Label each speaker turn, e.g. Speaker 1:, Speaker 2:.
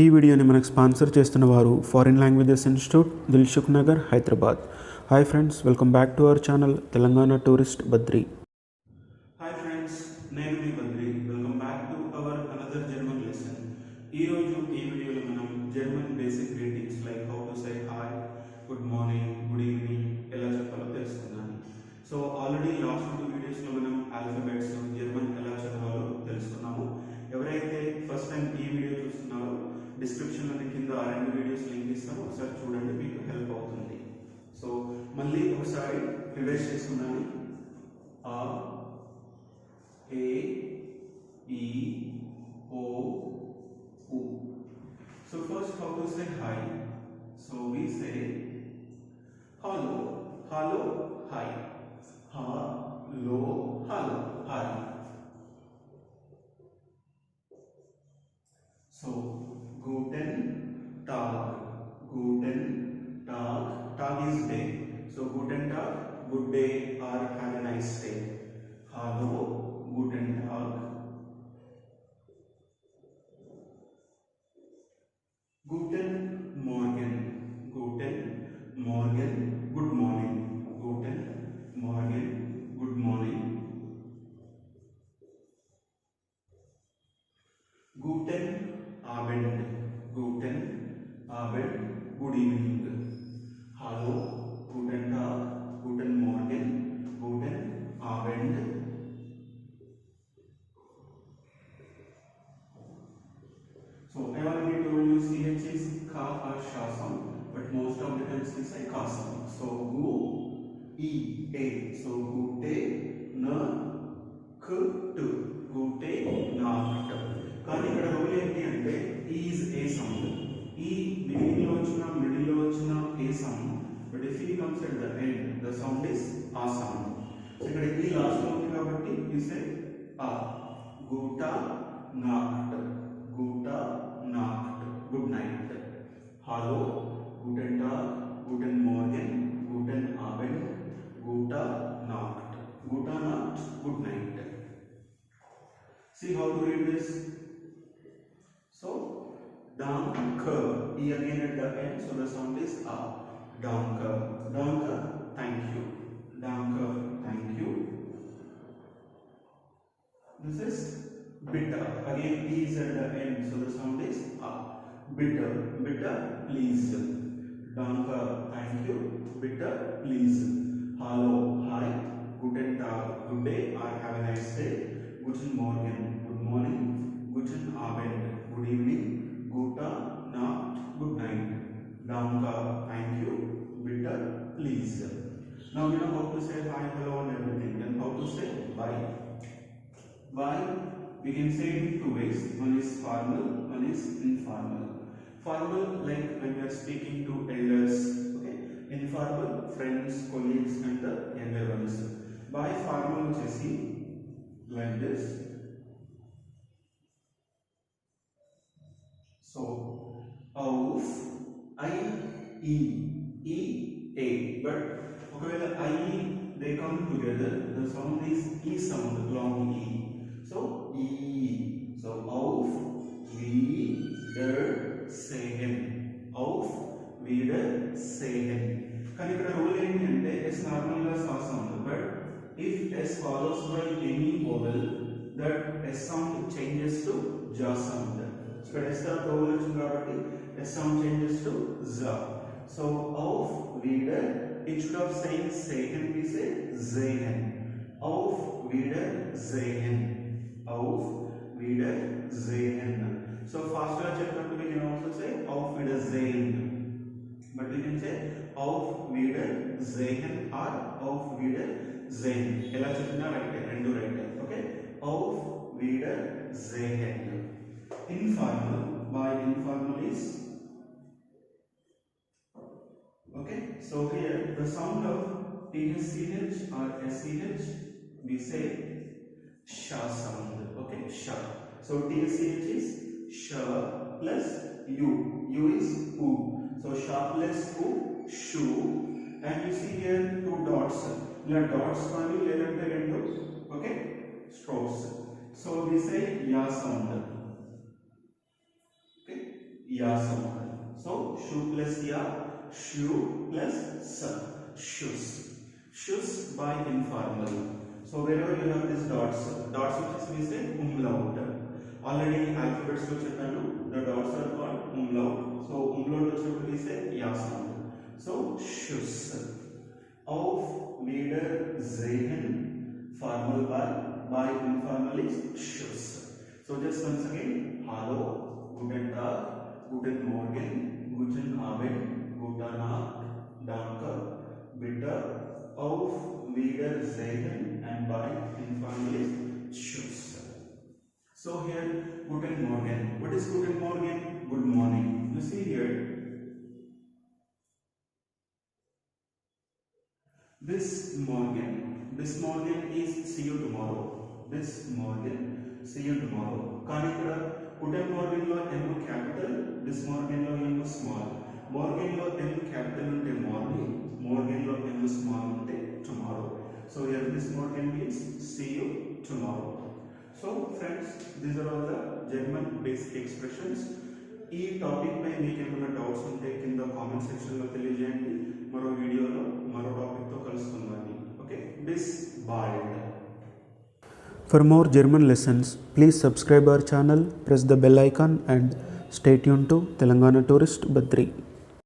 Speaker 1: ఈ వీడియోని మనకు స్పాన్సర్ చేస్తున్న వారు foreign languages institute, Dilsukh Nagar, Hyderabad. Hi friends, welcome back to our channel Telangana tourist Badri.
Speaker 2: Hi friends, నేను మీ Badri. Welcome back to our another German lesson. ఈరోజు ఈ వీడియోలో మనం German basic greetings like how to say hi, good morning, good evening ఎలా చెప్పాలో తెలుసుకుందాం. So already last 2 వీడియోస్లో మనం ఆల్ఫాబెట్స్ జర్మన్ ఎలా చదవాలో తెలుసుకున్నాము. ఎవరైతే ఫస్ట్ టైం ఈ వీడియో చూస్తున్నారో డిస్క్రిప్షన్లో కింద ఆ 2 వీడియోస్ లింక్ ఇస్తాను, ఒకసారి చూడండి, మీకు హెల్ప్ అవుతుంది. సో మళ్ళీ ఒకసారి రివైజ్ చేసుకున్నాను. ఆ, ఏ, ఈ, ఓ, ఉ. So first, how to say hi? So we say hello, hello, hi. Hello, hello, hi. So guten Tag, guten Tag. Tag is day. So guten Tag, good day or have a nice day. Hello, guten Tag. Guten Morgen, guten Morgen, good morning. Guten Morgen, good morning. Guten Abend, guten Abend, good evening. Hallo, guten Tag, guten Morgen, guten Abend. So I already told you CH is ka or sha sound, but most of the times we say ka sound. So gu, e, a. So gute, na, k, t. Gute, nacht. కానీ ఇక్కడ rule ఏంటి అంటే is E sound. ఈ beginning లో వచ్చిన middle లో వచ్చిన E sound, but if E comes at the end the sound is A sound. So ఇక్కడ ఈ లాస్ట్ లో ఉంది కాబట్టి యు సే ఆ. గూటా నాక్ట్, గూటా నాక్ట్, గుడ్ నైట్. హలో, గూటెన్ టాగ్, గూటెన్ మార్గెన్, గూటెన్ ఆబెండ్, గూటా నాక్ట్, గూటా నాక్ట్, good night. See how to read this. So danke, e again at the end, so the sound is a. Danke, danke, thank you. Danke, thank you. This is bitte, again e is at the end, so the sound is a. Bitte, bitte, please. Danke, thank you. Bitte, please. Hallo, hi, guten Tag, good day or have a nice day. Guten Morgen, good morning. Guten Abend, good evening. Gute Nacht, good night. Danke, thank you. Bitte, please. Now we know how to say hi, hello and everything. And how to say bye. Bye, we can say it in 2 ways. One is formal, one is informal. Formal, like when we are speaking to elders. Okay. Informal, friends, colleagues and the younger ones. Bye formal chesi like this. So auf, I, e, e, a. But okavela I, they come together, the sound is e sound, long e. So e. So auf Wiedersehen, auf Wiedersehen. కానీ ఇక్కడ rule ఏంటి అంటే S normal గా సా sound, but if s follows by any vowel, that s sound changes to ja sound. So s తర్వాత vowel వచ్చింది కాబట్టి s sound changes to za. So auf wieder, instead of saying sehen we say sehen. Auf Wiedersehen, auf Wiedersehen. So faster చెప్పినప్పుడు we can also say auf Wiedersehen, but we can say auf Wiedersehen or auf Wiedersehen. ఎలా చెప్పినా right, రెండు right. Okay, auf Wiedersehen. Informal, by informal is okay. So here the sound of TSCH or SCH we say sha sound. Okay, sha. So TSCH is sha plus u. U is u. So sha plus u, shu. And you see here 2 dots. ఇలా dots కానీ లేదంటే 2 okay strokes. So we say ya sound. Okay, ya sound. So shu plus ya, shu plus sa, shoes. Shoes by informal. So wherever you have this dots which is we say umlaut. Already alphabets lo cheppanu, the dots are called umlaut. So umlaut vachinapudu we say ya sound. So shoes. Auf Wiedersehen, formal by informal is shoes. So just once again, hallo, guten Tag, guten Morgen, guten Abend, guten Nacht, danke, bitte, auf Wiedersehen, and by informal is shoes. So here, guten Morgen. What is guten Morgen? Good morning. You see here, this morning is see you tomorrow. This morning, see you tomorrow. కానీ ఇక్కడ guten morning లో m capital, this morning లో m small. Morning లో m capital ఉంటే morning, morning లో m small ఉంటే tomorrow. So here this morning means see you tomorrow. So friends, these are all the German basic expressions. ఈ topic పై మీకు ఏమైనా doubts ఉంటే కింద కామెంట్ సెక్షన్ లో తెలియజేయండి. మరో వీడియోలో మరో టాపిక్ తో కలుసుకుందాం. ఓకే, బిస్ బాల్డ్.
Speaker 1: For more German lessons, please subscribe our channel, press the bell icon and stay tuned to Telangana Tourist Badri.